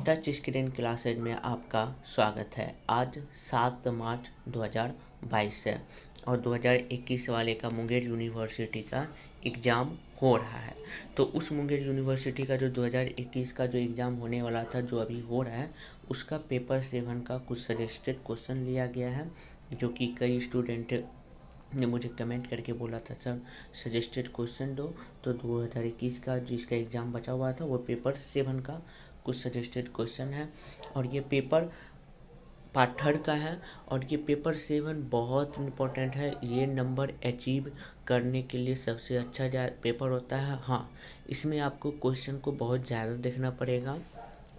Touch screen classes में आपका स्वागत है। आज 7 मार्च 2022 है और 2021 वाले का मुंगेर यूनिवर्सिटी का एग्ज़ाम हो रहा है। तो उस मुंगेर यूनिवर्सिटी का जो 2021 का जो एग्ज़ाम होने वाला था, जो अभी हो रहा है, उसका पेपर 7 का कुछ सजेस्टेड क्वेश्चन लिया गया है, जो कि कई स्टूडेंट ने मुझे कमेंट करके बोला था सर सजेस्टेड क्वेश्चन दो। तो 2021 का जिसका एग्ज़ाम बचा हुआ था वो पेपर 7 का कुछ सजेस्टेड क्वेश्चन है और ये पेपर पार्ट थर्ड का है। और ये पेपर 7 बहुत इम्पोर्टेंट है। ये नंबर अचीव करने के लिए सबसे अच्छा पेपर होता है। हाँ, इसमें आपको क्वेश्चन को बहुत ज़्यादा देखना पड़ेगा।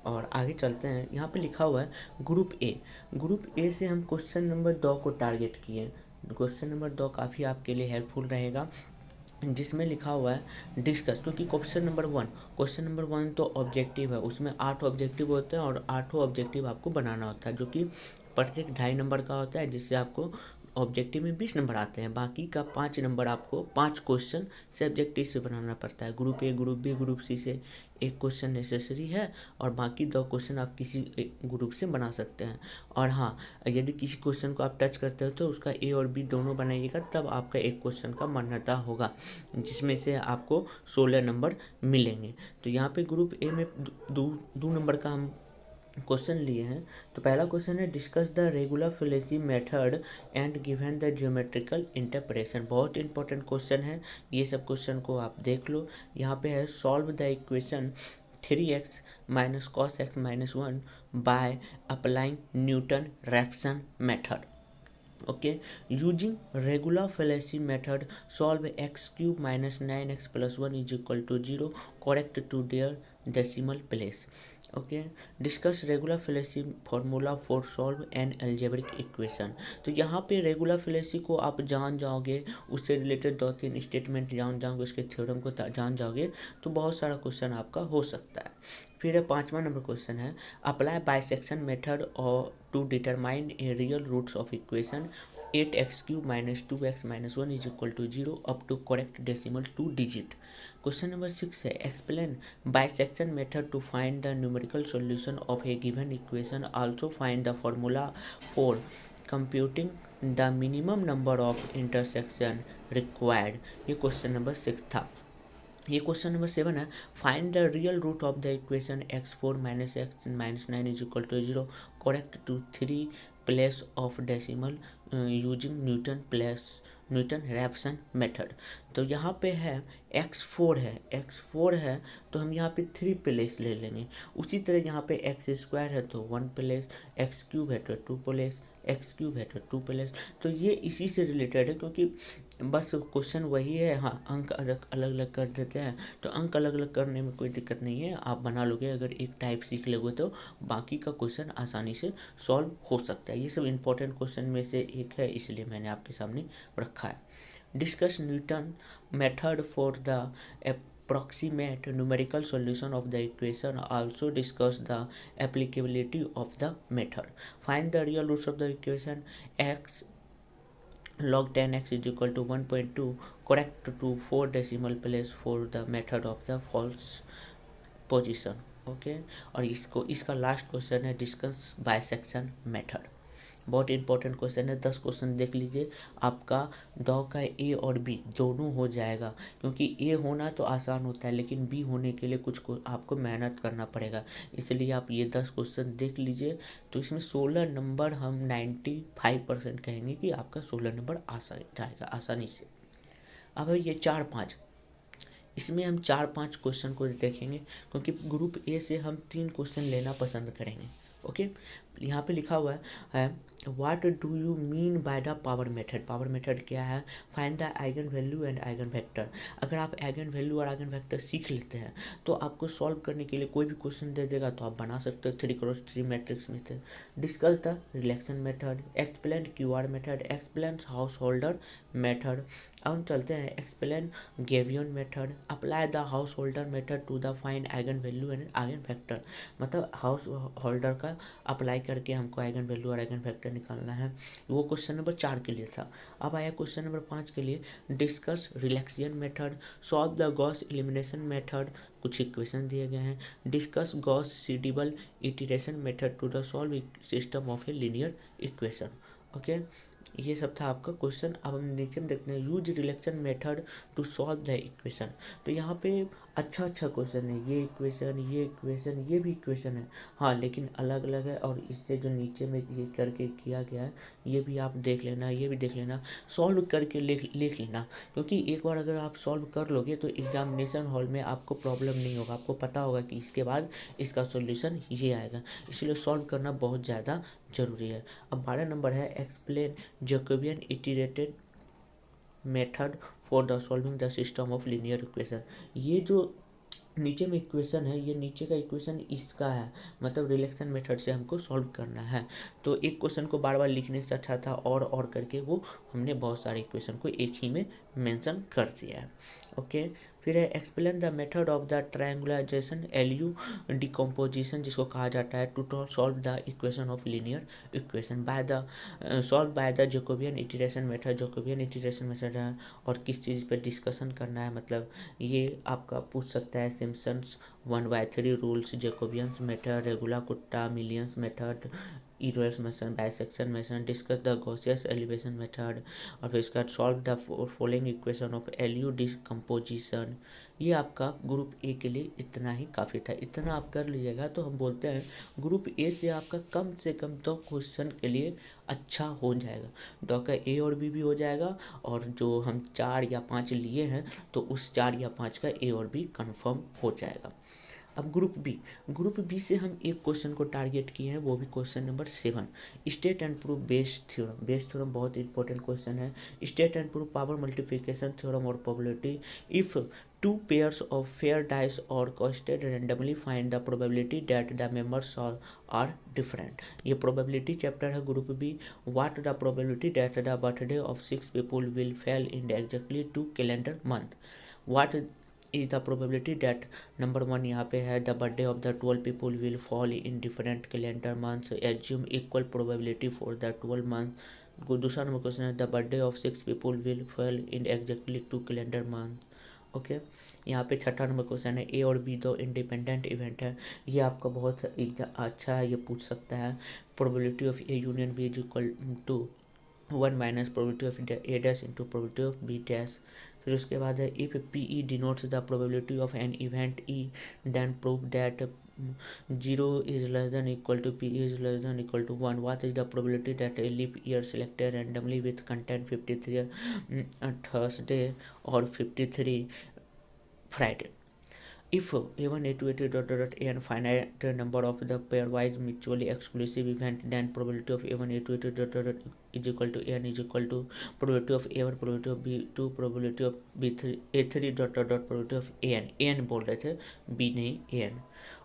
और आगे चलते हैं, यहाँ पे लिखा हुआ है ग्रुप ए से हम क्वेश्चन नंबर 2 को टारगेट किए। क्वेश्चन नंबर 2 काफ़ी आपके लिए हेल्पफुल रहेगा, जिसमें लिखा हुआ है डिस्कस। क्योंकि क्वेश्चन नंबर 1 तो ऑब्जेक्टिव है, उसमें 8 ऑब्जेक्टिव होते हैं और 8 ऑब्जेक्टिव आपको बनाना होता है, जो कि प्रत्येक 2.5 नंबर का होता है, जिससे आपको ऑब्जेक्टिव में 20 नंबर आते हैं। बाकी का 5 नंबर आपको 5 क्वेश्चन से ऑब्जेक्टिव से बनाना पड़ता है। Group A, group B, group C से एक क्वेश्चन नेसेसरी है और बाकी 2 क्वेश्चन आप किसी ग्रुप से बना सकते हैं। और हाँ, यदि किसी क्वेश्चन को आप टच करते हो तो उसका ए और बी दोनों बनाइएगा, तब आपका एक क्वेश्चन का मान्यता होगा, जिसमें से आपको 16 नंबर मिलेंगे। तो यहाँ पे ग्रुप ए में दो नंबर का हम क्वेश्चन लिए हैं। तो पहला क्वेश्चन है discuss the regular falsi method and given the geometrical interpretation. बहुत इंपॉर्टेंट क्वेश्चन है, ये सब क्वेश्चन को आप देख लो। यहाँ पे है solve the equation 3x minus cos x minus 1 by applying Newton Raphson method. Okay, using regular falsi method solve x cube minus 9x plus 1 is equal to 0 correct to there decimal place. Okay, discuss regular falsi formula for solve an algebraic equation. तो यहाँ पे regular fallacy को आप जान जाओगे, उससे related 2-3 statement जान जाओगे, उसके थ्योरम को जान जाओगे, तो बहुत सारा क्वेश्चन आपका हो सकता है। फिर 5वां नंबर क्वेश्चन है अप्लाई बाइसेक्शन मेथड और to determine a real roots of equation 8x³ minus 2x minus 1 is equal to 0 up to correct decimal 2 digit. Question number 6 है explain bisection method to find the numerical solution of a given equation, also find the formula for computing the minimum number of intersection required. ये question number 6 था। ये question number 7 है find the real root of the equation x4 minus x minus 9 is equal to 0 correct to 3 place of decimal using Newton Raphson method. तो यहाँ पे है x4 है तो हम यहाँ पे 3 प्लेस ले लेंगे। उसी तरह यहाँ पे x² है तो 1 प्लेस, x³ है तो 2 प्लेस, x³ है तो 2 प्लेस। तो ये इसी से रिलेटेड है, क्योंकि बस क्वेश्चन वही है। हाँ, अंक अलग अलग कर देते हैं, तो अंक अलग अलग करने में कोई दिक्कत नहीं है, आप बना लोगे। अगर एक टाइप सीख लोगे तो बाकी का क्वेश्चन आसानी से सॉल्व हो सकता है। ये सब इंपॉर्टेंट क्वेश्चन में से एक है, इसलिए मैंने आपके सामने रखा है। Discuss Newton method for the approximate numerical solution of the equation, also discuss the applicability of the method. Find the real roots of the equation x log 10x is equal to 1.2 correct to 4 decimal place for the method of the false position. Okay, और इसका last question है discuss bisection method. बहुत important question है, 10 question देख लीजिए, आपका 2 का ए और बी दोनों हो जाएगा। क्योंकि ए होना तो आसान होता है, लेकिन बी होने के लिए कुछ आपको मेहनत करना पड़ेगा, इसलिए आप ये 10 क्वेश्चन देख लीजिए। तो इसमें 16 नंबर हम 95% कहेंगे कि आपका 16 नंबर आ जाएगा आसानी से। अब ये 4-5, इसमें हम 4-5 क्वेश्चन को देखेंगे, क्योंकि ग्रुप ए से हम 3 क्वेश्चन लेना पसंद करेंगे। ओके, यहाँ पे लिखा हुआ है what do you mean by the power method. Power method क्या है? Find the eigen value and eigen vector. अगर आप आइगन वैल्यू और आइगन वेक्टर सीख लेते हैं तो आपको सॉल्व करने के लिए कोई भी क्वेश्चन दे देगा तो आप बना सकते हो 3x3 matrix method. Discuss the relaxation method, explain QR method, explain Householder method. अब हम चलते हैं explain Givens method, apply the Householder method to the find eigenvalue and eigenvector. मतलब हाउस होल्डर का apply करके हमको eigenvalue और eigen factor निकालना है। वो क्वेश्चन नंबर 4 के लिए था। अब आया क्वेश्चन नंबर 5 के लिए, discuss relaxation method, solve the Gauss elimination method. कुछ इक्वेशन दिए गए हैं। Discuss Gauss Seidel iteration method to the solve system of a linear equation. Okay, ये सब था आपका क्वेश्चन। अब हम नीचे में देखते हैं, use relaxation method to solve the equation. तो यहाँ पे अच्छा क्वेश्चन है, ये इक्वेशन, ये इक्वेशन, ये भी इक्वेशन है, हाँ, लेकिन अलग अलग है। और इससे जो नीचे में ये करके किया गया है, ये भी आप देख लेना, ये भी देख लेना, सॉल्व करके लिख लेना। क्योंकि एक बार अगर आप सॉल्व कर लोगे तो एग्जामिनेशन हॉल में आपको प्रॉब्लम नहीं होगा, आपको पता होगा कि इसके बाद इसका सॉल्यूशन ये आएगा। इसलिए सॉल्व करना बहुत ज़्यादा जरूरी है। अब 12 नंबर है, explain Jacobian iterated method for the solving the system of linear equation. ये जो नीचे में इक्वेशन है, ये नीचे का इक्वेशन इसका है, मतलब रिलेक्शन मेथड से हमको सॉल्व करना है। तो एक क्वेश्चन को बार बार लिखने से अच्छा था और करके वो हमने बहुत सारे इक्वेशन को एक ही में मेंशन कर दिया है। ओके, फिर है explain the method of the triangularisation LU decomposition, जिसको कहा जाता है to solve the equation of linear equation by the solve by the Jacobian iteration method. Jacobian iteration method है और किस चीज़ पे डिस्कशन करना है, मतलब ये आपका पूछ सकता है। Simpson's 1/3 rules, Jacobian's method, regula Kutta Milne's method, Euler's method, bisection method, discuss the Gaussian elevation method, और फिर इसका solve the following equation of LU decomposition. ये आपका ग्रुप ए के लिए इतना ही काफ़ी था। इतना आप कर लीजिएगा तो हम बोलते हैं ग्रुप ए से आपका कम से कम 2 क्वेश्चन के लिए अच्छा हो जाएगा। 2 का ए और बी भी हो जाएगा, और जो हम 4 या 5 लिए हैं तो उस 4 या 5 का ए और बी कन्फर्म हो जाएगा। अब ग्रुप बी से हम एक क्वेश्चन को टारगेट किए हैं, वो भी question number 7, state and prove Bayes theorem. Bayes theorem बहुत इंपॉर्टेंट क्वेश्चन है। State and prove power multiplication theorem और probability. If 2 pairs of fair dice are casted randomly, find the probability that the members are different। ये probability chapter है group B. What the probability that the birthday of 6 people will fall in exactly 2 calendar month। What is the probability that number 1 यहाँ पे है, the birthday of the 12 people will fall in different calendar months, assume equal probability for the 12 months। दूसरा number question है, the birthday of 6 people will fall in exactly 2 calendar months। Okay, यहाँ पे छठा number question है, A और B 2 independent event है। ये आपका बहुत अच्छा है, ये पूछ सकता है। Probability of A union B is equal to 1 minus probability of A dash into probability of B dash. फिर उसके बाद है, if P E denotes the probability of an event E, then prove that 0 is less than equal to p is less than equal to 1। What is the probability that a leap year selected randomly with content 53 Thursday or 53 Friday? If a1 a2 a3 a n finite number of the pairwise mutually exclusive event, then probability of a1 a2 a3 is equal to an is equal to probability of a1 probability of b2 probability of b3 a3 probability of an बोल रहे थे, b नहीं an।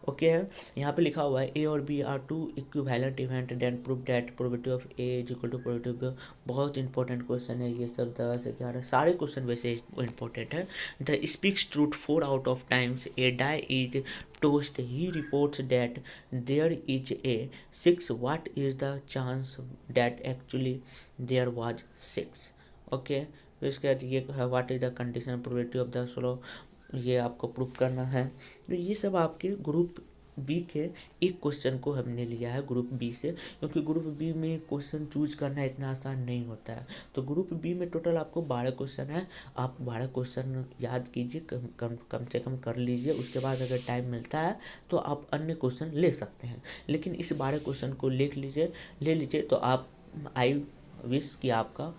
Okay है, यहाँ पे लिखा हुआ है ए और B are 2 equivalent event, then prove that probability of A is equal to probability of. बहुत इंपॉर्टेंट क्वेश्चन है ये सब, 10 से 11 सारे क्वेश्चन वैसे इंपॉर्टेंट है। The speaks truth 4 out of times a die is toast, he reports that there is a 6, what is the chance that actually there was 6। Okay, फिर इसके बाद ये what is the condition probability of the solo, ये आपको prove करना है। तो ये सब आपके ग्रुप बी के एक क्वेश्चन को हमने लिया है ग्रुप बी से, क्योंकि ग्रुप बी में क्वेश्चन चूज करना इतना आसान नहीं होता है। तो ग्रुप बी में टोटल आपको 12 क्वेश्चन है, आप 12 क्वेश्चन याद कीजिए, कम से कम कर लीजिए। उसके बाद अगर टाइम मिलता है तो आप अन्य क्वेश्चन ले सकते हैं, लेकिन इस 12 क्वेश्चन को ले लीजिए तो आप आई विश कि आपका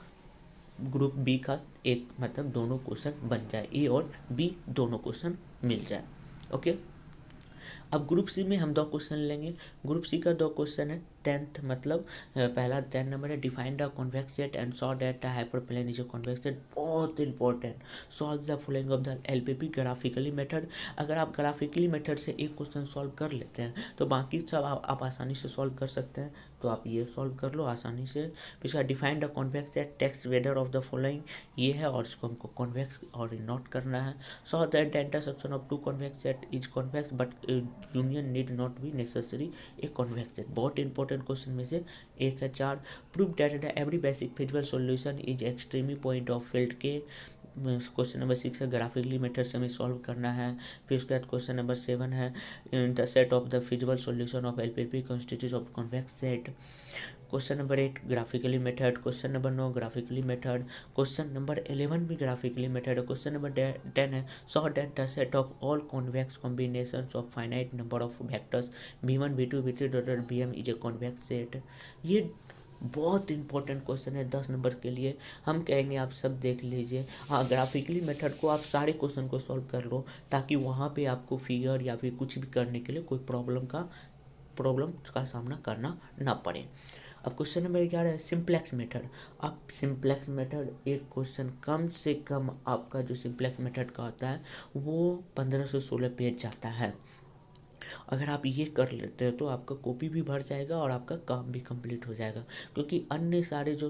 ग्रुप बी का एक मतलब दोनों क्वेश्चन बन जाए, ए और बी दोनों क्वेश्चन मिल जाए। ओके, अब ग्रुप सी में हम 2 क्वेश्चन लेंगे। ग्रुप सी का 2 क्वेश्चन है 10th, मतलब पहला 10 नंबर है, define the convex set and show that the hyperplane is a convex set. बहुत important, solve the following of the LPP graphically method. अगर आप ग्राफिकली मेथड से एक क्वेश्चन सॉल्व कर लेते हैं तो बाकी सब आप आसानी से सॉल्व कर सकते हैं, तो आप ये सॉल्व कर लो आसानी से। फिर define the convex set, text whether of the following, ये है और इसको हमको कॉन्वेक्स और नोट करना है। Saw that the intersection of 2 convex set is convex but union need not be necessary a convex set. बहुत इंपॉर्टेंट क्वेश्चन में से एक है। 4, prove that every basic physical solution is extreme point of field के। Question number 6 है, graphically method से हमें solve करना है। फिर उसके बाद क्वेश्चन नंबर 7 है, the set of the feasible solution of LPP constitute of convex set. Question number 8 graphically method. Question number 9 graphically method. Question number 11 भी ग्राफिकली मेथड है। क्वेश्चन नंबर 10 है, saw that the set of all convex combinations of finite number of vectors v1 v2 v3 dot vm is a convex set. ये बहुत important question है 10 number के लिए। हम कहेंगे आप सब देख लीजिए। हाँ, ग्राफिकली मेथड को आप सारे क्वेश्चन को सॉल्व कर लो, ताकि वहाँ पे आपको फिगर या फिर कुछ भी करने के लिए कोई प्रॉब्लम का सामना करना ना पड़े। अब क्वेश्चन नंबर 11 है, सिंप्लेक्स मेथड। अब सिंप्लेक्स मेथड एक क्वेश्चन कम से कम आपका जो सिंप्लेक्स मेथड का होता है वो 15 से 16 पेज जाता है। अगर आप ये कर लेते हो तो आपका कॉपी भी भर जाएगा और आपका काम भी कंप्लीट हो जाएगा, क्योंकि अन्य सारे जो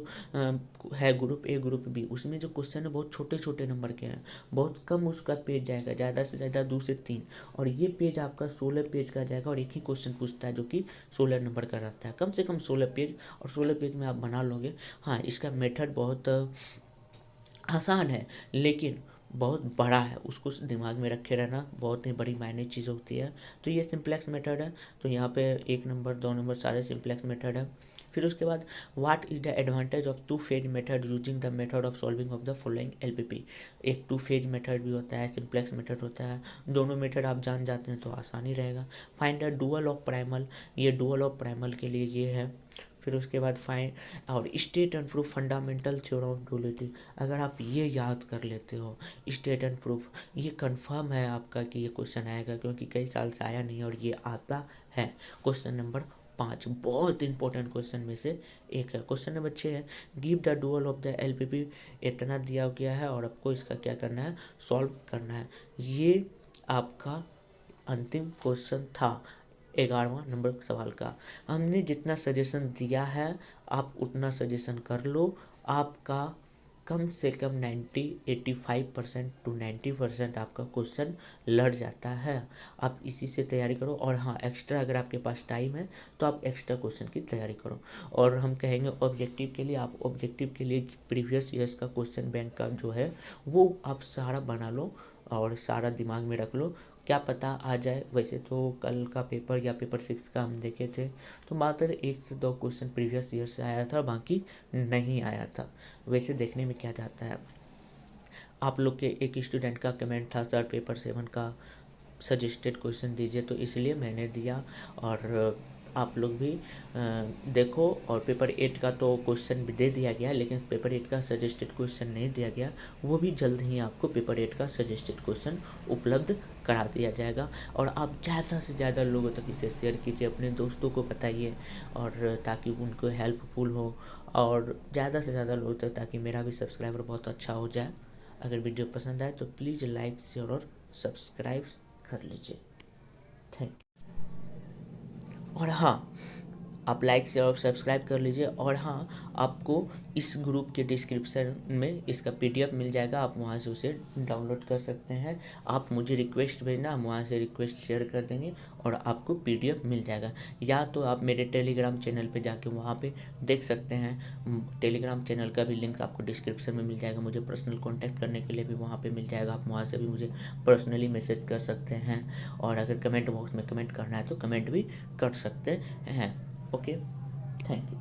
है ग्रुप ए ग्रुप बी, उसमें जो क्वेश्चन है बहुत छोटे छोटे नंबर के हैं, बहुत कम उसका पेज जाएगा, ज़्यादा से ज़्यादा 2 से 3। और ये पेज आपका 16 पेज का जाएगा और एक ही क्वेश्चन पूछता है जो कि 16 नंबर का रहता है। कम से कम 16 पेज, और 16 पेज में आप बना लोगे। हाँ, इसका मेथड बहुत आसान है लेकिन बहुत बड़ा है, उसको दिमाग में रखे रहना बहुत ही बड़ी मायने चीज़ होती है। तो ये सिंप्लेक्स मेथड है। तो यहाँ पे 1 नंबर 2 नंबर सारे सिंप्लेक्स मेथड है। फिर उसके बाद what is the advantage of 2 phase method using the method of solving of the following LPP. एक 2 फेज मेथड भी होता है, सिंप्लेक्स मेथड होता है। दोनों मेथड आप जान जाते हैं तो आसानी रहेगा। Find the dual of primal, ये डुअल ऑफ प्राइमल के लिए ये है। फिर उसके बाद फाइंड और state and proof fundamental theorem of duality. अगर आप ये याद कर लेते हो स्टेट एंड प्रूफ, ये कंफर्म है आपका कि ये क्वेश्चन आएगा, क्योंकि कई साल से आया नहीं और ये आता है। क्वेश्चन नंबर 5 बहुत इंपॉर्टेंट क्वेश्चन में से एक है। क्वेश्चन नंबर 6 है, give the dual of the LPP. इतना दिया गया है और आपको इसका क्या करना है, सॉल्व करना है। ये आपका अंतिम क्वेश्चन था 11वां नंबर सवाल का। हमने जितना सजेशन दिया है आप उतना सजेशन कर लो, आपका कम से कम 85% टू 90% आपका क्वेश्चन लड़ जाता है। आप इसी से तैयारी करो। और हाँ, एक्स्ट्रा अगर आपके पास टाइम है तो आप एक्स्ट्रा क्वेश्चन की तैयारी करो। और हम कहेंगे ऑब्जेक्टिव के लिए, आप ऑब्जेक्टिव के लिए प्रीवियस ईयर्स का क्वेश्चन बैंक का जो है वो आप सारा बना लो और सारा दिमाग में रख लो, क्या पता आ जाए। वैसे तो कल का पेपर या पेपर 6 का हम देखे थे तो मात्र 1 से 2 क्वेश्चन प्रीवियस ईयर से आया था, बाकी नहीं आया था। वैसे देखने में क्या जाता है, आप लोग के एक स्टूडेंट का कमेंट था सर पेपर 7 का सजेस्टेड क्वेश्चन दीजिए, तो इसलिए मैंने दिया। और आप लोग भी देखो। और पेपर 8 का तो क्वेश्चन भी दे दिया गया, लेकिन पेपर 8 का सजेस्टेड क्वेश्चन नहीं दिया गया, वो भी जल्द ही आपको पेपर 8 का सजेस्टेड क्वेश्चन उपलब्ध करा दिया जाएगा। और आप ज़्यादा से ज़्यादा लोगों तक इसे शेयर कीजिए, अपने दोस्तों को बताइए, और ताकि उनको हेल्पफुल हो, और ज़्यादा से ज़्यादा लोगों तक, ताकि मेरा भी सब्सक्राइबर बहुत अच्छा हो जाए। अगर वीडियो पसंद आए तो प्लीज़ लाइक शेयर और सब्सक्राइब कर लीजिए। Thank you. और हाँ, आप लाइक शेयर और सब्सक्राइब कर लीजिए। और हाँ, आपको इस ग्रुप के डिस्क्रिप्शन में इसका पीडीएफ मिल जाएगा, आप वहाँ से उसे डाउनलोड कर सकते हैं। आप मुझे रिक्वेस्ट भेजना, हम वहाँ से रिक्वेस्ट शेयर कर देंगे और आपको पीडीएफ मिल जाएगा। या तो आप मेरे टेलीग्राम चैनल पे जाके वहाँ पे देख सकते हैं। टेलीग्राम चैनल का भी लिंक आपको डिस्क्रिप्शन में मिल जाएगा। मुझे पर्सनल कॉन्टैक्ट करने के लिए भी वहाँ पर मिल जाएगा, आप वहाँ से भी मुझे पर्सनली मैसेज कर सकते हैं। और अगर कमेंट बॉक्स में कमेंट करना है तो कमेंट भी कर सकते हैं। Okay, thank you.